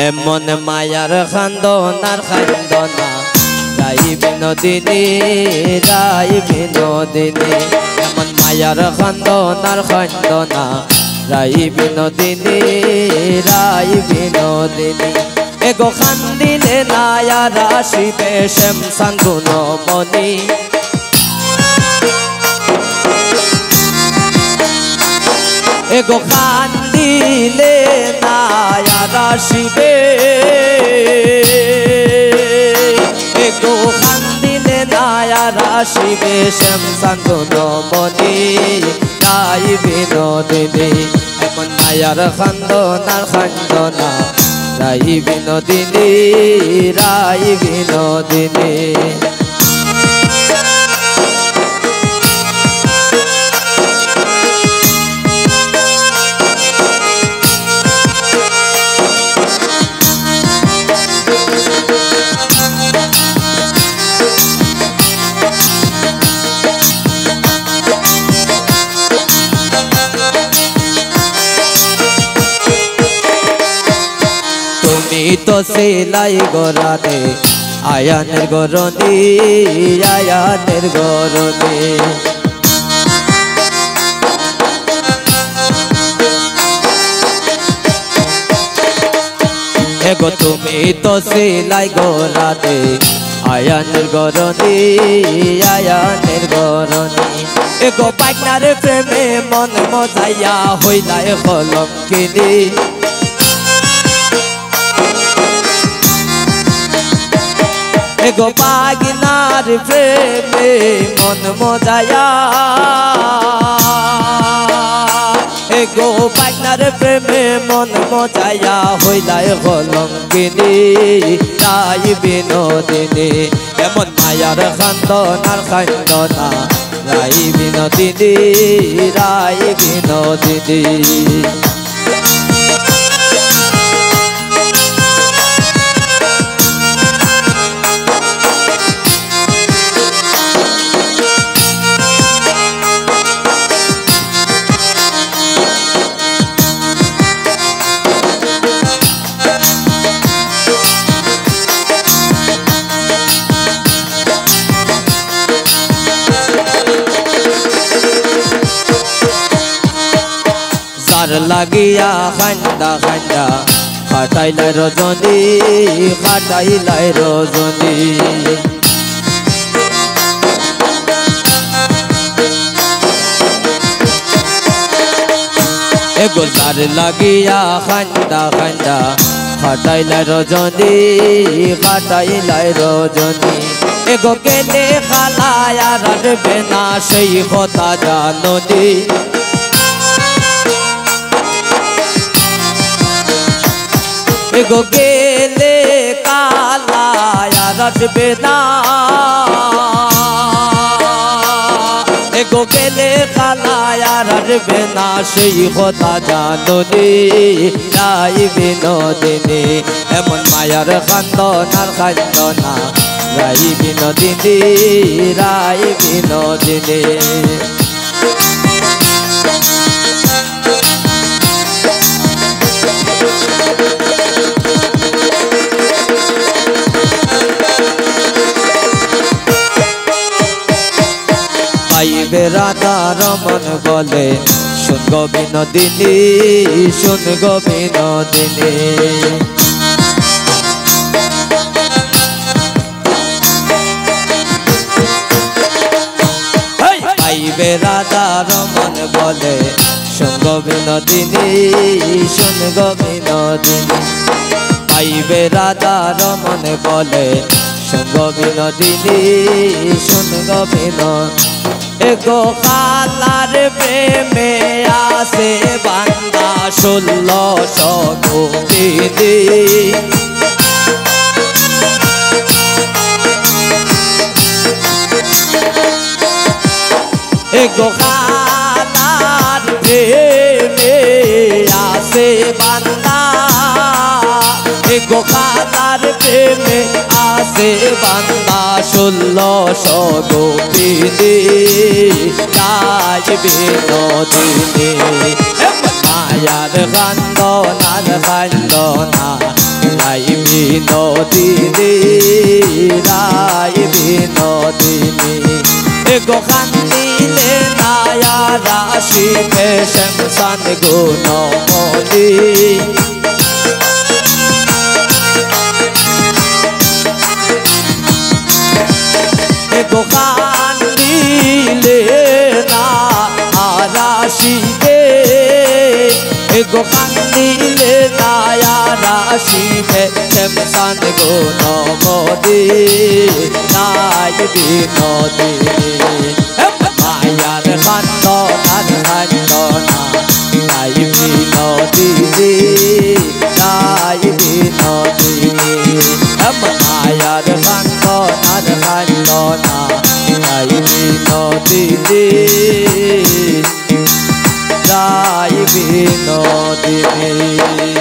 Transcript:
এমন মায়ার খান্দনার খান্দনা রাই বিনোদিনী রাই বিনোদিনী এমন মায়ার খান্দনার খান্দনা রাই বিনোদিনী রাই বিনোদিনী এগো খান্দিলে নায়া রাশিবে শ্যাম সাঙ্গুন মনি এগো কান্দিলে নায়া রাশিবে এগো কান্দিলে নায়া রাশিবে শ্যাম সাঙ্গুন মনি রাই বিনোদিনী এমন মায়ার খান্দনার খান্দনা রাই বিনোদিনী রাই বিনোদিনী তুমি তো সেলাই গরানে আয়ানের গরনি আয়ানের গরনি এগো তুমি তো সেলাই গরানে আয়ানের গরনি আয়ানের গরনি এগো পাইনার প্রেমে মন মজাইয়া হইলায় কলঙ্কিনী এগো পাগিনার প্রেমে মন মজায়া এগো পাগিনার প্রেমে মন মজায়া হইলায় কলঙ্কিনী রাই বিনোদিনী এমন মায়ার খান্দনার খান্দনা রাই বিনোদিনী রাই বিনোদিনী যার লাগিয়া খান্দা খান্দা খাটাইলাই রজনী খাটাইলাই রজনী এগো যার লাগিয়া খান্দা খান্দা খাটাইলাই রজনী খাটাইলাই রজনী এগো কেনে খালায়া রাখবে না সেই কথা জাননি এগো গেলে কালায়া রাখবে না এগো গেলে কালায়া রাখবে না সেই কথা জাননি রাই বিনোদিনী এমন মায়ার খান্দনার খান্দনা রাই বিনোদিনী রাই বিনোদিনী পাইবে রাধা রমন বলে শুন গো বিনোদিনী শুন গো বিনোদিনী পাইবে রাধা রমন বলে শুন গো বিনোদিনী শুন গো বিনোদিনী পাইবে রাধা রমন বলে শুন গো বিনোদিনী শুন গো বিনোদিনী এগো কালার প্রেমে আসে বান্দা 1600 গোপিনী এগো কালার প্রেমে আসে বান্দা এগো কালার প্রেমে আসে বান্দা 1600 গোপিনী রাই বিনোদিনী মায়ার খান্দনার খান্দনা বিনোদিনী রায় বিনোদিনী এগো কান্দিলে নায়া রাশি শ্যামসান গুণমণি এগো কান্দিলে না রাশিবে এগো কান্দিলে নায়া রাশিবে শ্যামসান গুণমণি রায় বিনোদিনী মায়ার কান্দনার কান্দনা রায় বিনোদিনী রায় বিনোদিনী মায়ার কান্দনার কান্দনা রায় বিনোদিনী